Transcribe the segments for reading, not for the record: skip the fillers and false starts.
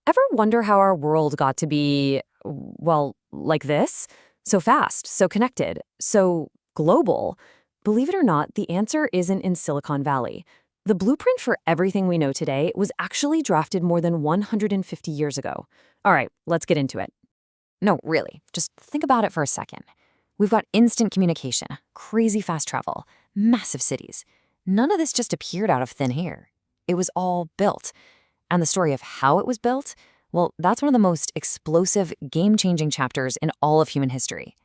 Ever wonder how our world got to be, well, like this? So fast, so connected, so global? Believe it or not, the answer isn't in Silicon Valley. The blueprint for everything we know today was actually drafted more than 150 years ago. All right, let's get into it. No, really, just think about it for a second. We've got instant communication, crazy fast travel, massive cities. None of this just appeared out of thin air. It was all built. And the story of how it was built, well, that's one of the most explosive, game-changing chapters in all of human history.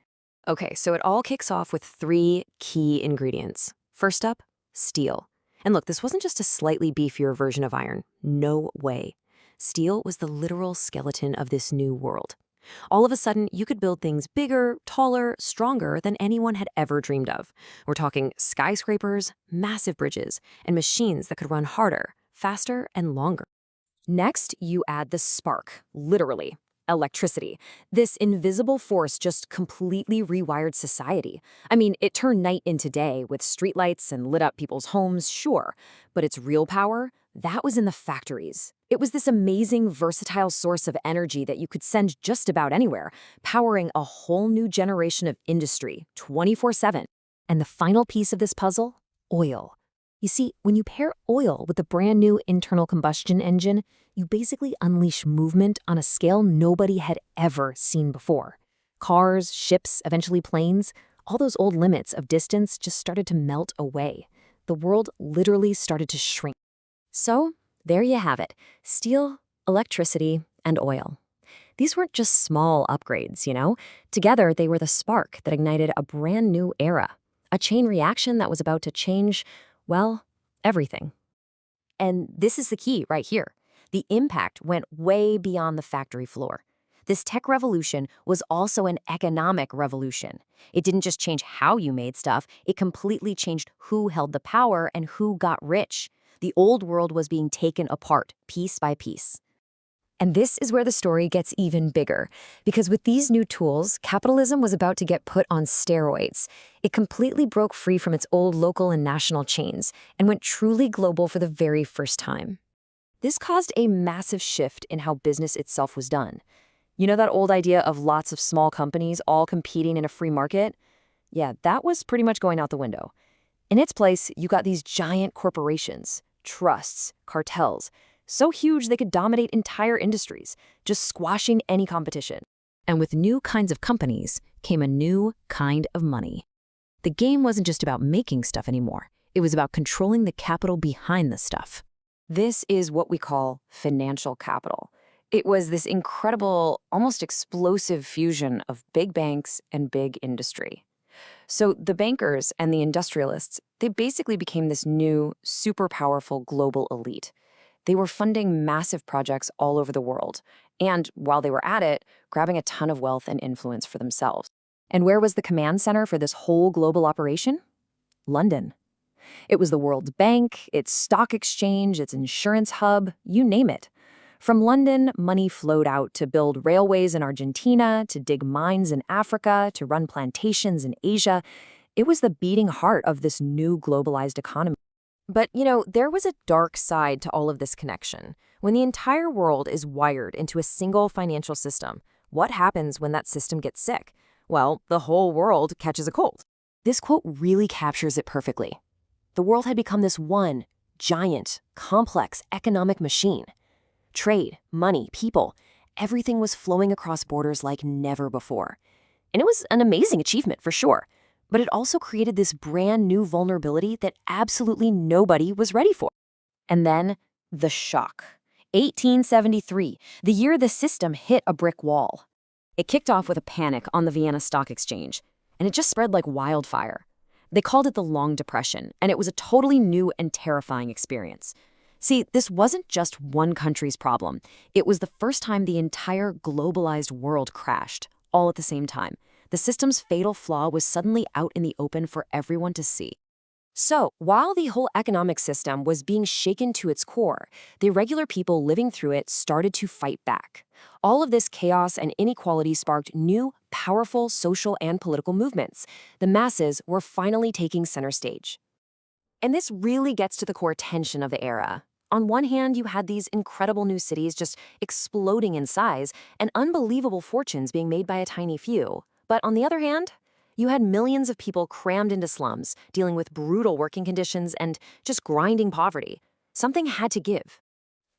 Okay, so it all kicks off with three key ingredients. First up, steel. And look, this wasn't just a slightly beefier version of iron. No way. Steel was the literal skeleton of this new world. All of a sudden, you could build things bigger, taller, stronger than anyone had ever dreamed of. We're talking skyscrapers, massive bridges, and machines that could run harder, faster, and longer. Next, you add the spark, literally, electricity. This invisible force just completely rewired society. I mean, it turned night into day with streetlights and lit up people's homes, sure, but its real power, that was in the factories. It was this amazing, versatile source of energy that you could send just about anywhere, powering a whole new generation of industry, 24/7. And the final piece of this puzzle? Oil. You see, when you pair oil with a brand new internal combustion engine, you basically unleash movement on a scale nobody had ever seen before. Cars, ships, eventually planes, all those old limits of distance just started to melt away. The world literally started to shrink. So, there you have it. Steel, electricity, and oil. These weren't just small upgrades, you know? Together, they were the spark that ignited a brand new era. A chain reaction that was about to change, well, everything. And this is the key right here. The impact went way beyond the factory floor. This tech revolution was also an economic revolution. It didn't just change how you made stuff, it completely changed who held the power and who got rich. The old world was being taken apart, piece by piece. And this is where the story gets even bigger, because with these new tools, capitalism was about to get put on steroids. It completely broke free from its old local and national chains and went truly global for the very first time. This caused a massive shift in how business itself was done. You know that old idea of lots of small companies all competing in a free market? Yeah, that was pretty much going out the window. In its place, you got these giant corporations, trusts, cartels, so huge they could dominate entire industries, just squashing any competition. And with new kinds of companies came a new kind of money. The game wasn't just about making stuff anymore. It was about controlling the capital behind the stuff. This is what we call financial capital. It was this incredible, almost explosive fusion of big banks and big industry. So the bankers and the industrialists, they basically became this new, super powerful global elite. They were funding massive projects all over the world, and while they were at it, grabbing a ton of wealth and influence for themselves. And where was the command center for this whole global operation? London. It was the world's bank, its stock exchange, its insurance hub, you name it. From London, money flowed out to build railways in Argentina, to dig mines in Africa, to run plantations in Asia. It was the beating heart of this new globalized economy. But, there was a dark side to all of this connection. When the entire world is wired into a single financial system, what happens when that system gets sick? Well, the whole world catches a cold. This quote really captures it perfectly. The world had become this one giant, complex economic machine. Trade, money, people, everything was flowing across borders like never before. And it was an amazing achievement for sure. But it also created this brand new vulnerability that absolutely nobody was ready for. And then, the shock. 1873, the year the system hit a brick wall. It kicked off with a panic on the Vienna Stock Exchange, and it just spread like wildfire. They called it the Long Depression, and it was a totally new and terrifying experience. See, this wasn't just one country's problem. It was the first time the entire globalized world crashed, all at the same time. The system's fatal flaw was suddenly out in the open for everyone to see. So, while the whole economic system was being shaken to its core, the regular people living through it started to fight back. All of this chaos and inequality sparked new, powerful social and political movements. The masses were finally taking center stage. And this really gets to the core tension of the era. On one hand, you had these incredible new cities just exploding in size and unbelievable fortunes being made by a tiny few. But on the other hand, you had millions of people crammed into slums, dealing with brutal working conditions and just grinding poverty. Something had to give.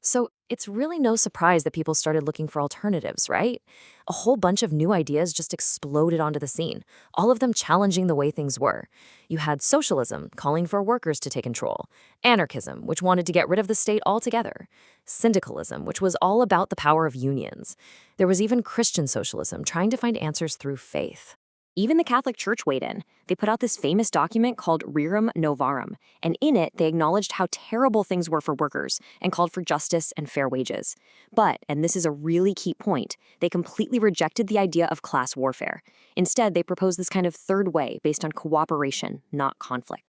So it's really no surprise that people started looking for alternatives, right? A whole bunch of new ideas just exploded onto the scene, all of them challenging the way things were. You had socialism, calling for workers to take control, anarchism, which wanted to get rid of the state altogether, syndicalism, which was all about the power of unions. There was even Christian socialism, trying to find answers through faith. Even the Catholic Church weighed in. They put out this famous document called Rerum Novarum, and in it, they acknowledged how terrible things were for workers and called for justice and fair wages. But, and this is a really key point, they completely rejected the idea of class warfare. Instead, they proposed this kind of third way based on cooperation, not conflict.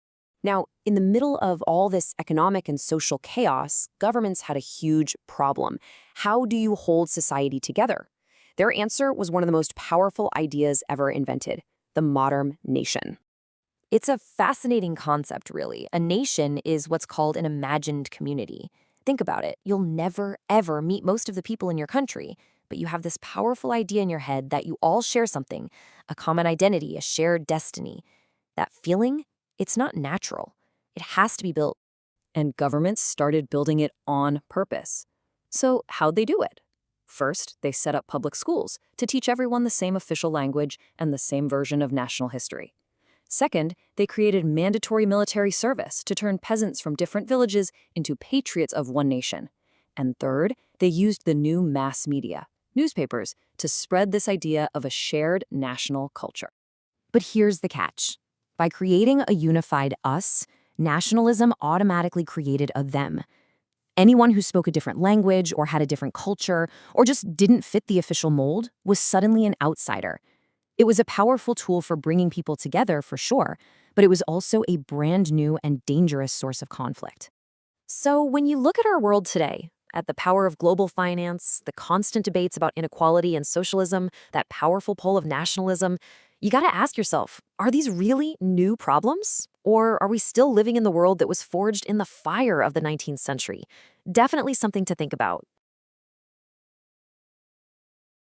Now, in the middle of all this economic and social chaos, governments had a huge problem. How do you hold society together? Their answer was one of the most powerful ideas ever invented: the modern nation. It's a fascinating concept, really. A nation is what's called an imagined community. Think about it. You'll never, ever meet most of the people in your country, but you have this powerful idea in your head that you all share something, a common identity, a shared destiny. That feeling, it's not natural. It has to be built. And governments started building it on purpose. So how'd they do it? First, they set up public schools to teach everyone the same official language and the same version of national history. Second, they created mandatory military service to turn peasants from different villages into patriots of one nation. And third, they used the new mass media, newspapers, to spread this idea of a shared national culture. But here's the catch. By creating a unified us, nationalism automatically created a them. Anyone who spoke a different language or had a different culture or just didn't fit the official mold was suddenly an outsider. It was a powerful tool for bringing people together, for sure, but it was also a brand new and dangerous source of conflict. So when you look at our world today, at the power of global finance, the constant debates about inequality and socialism, that powerful pull of nationalism, you gotta ask yourself, are these really new problems? Or are we still living in the world that was forged in the fire of the 19th century? Definitely something to think about.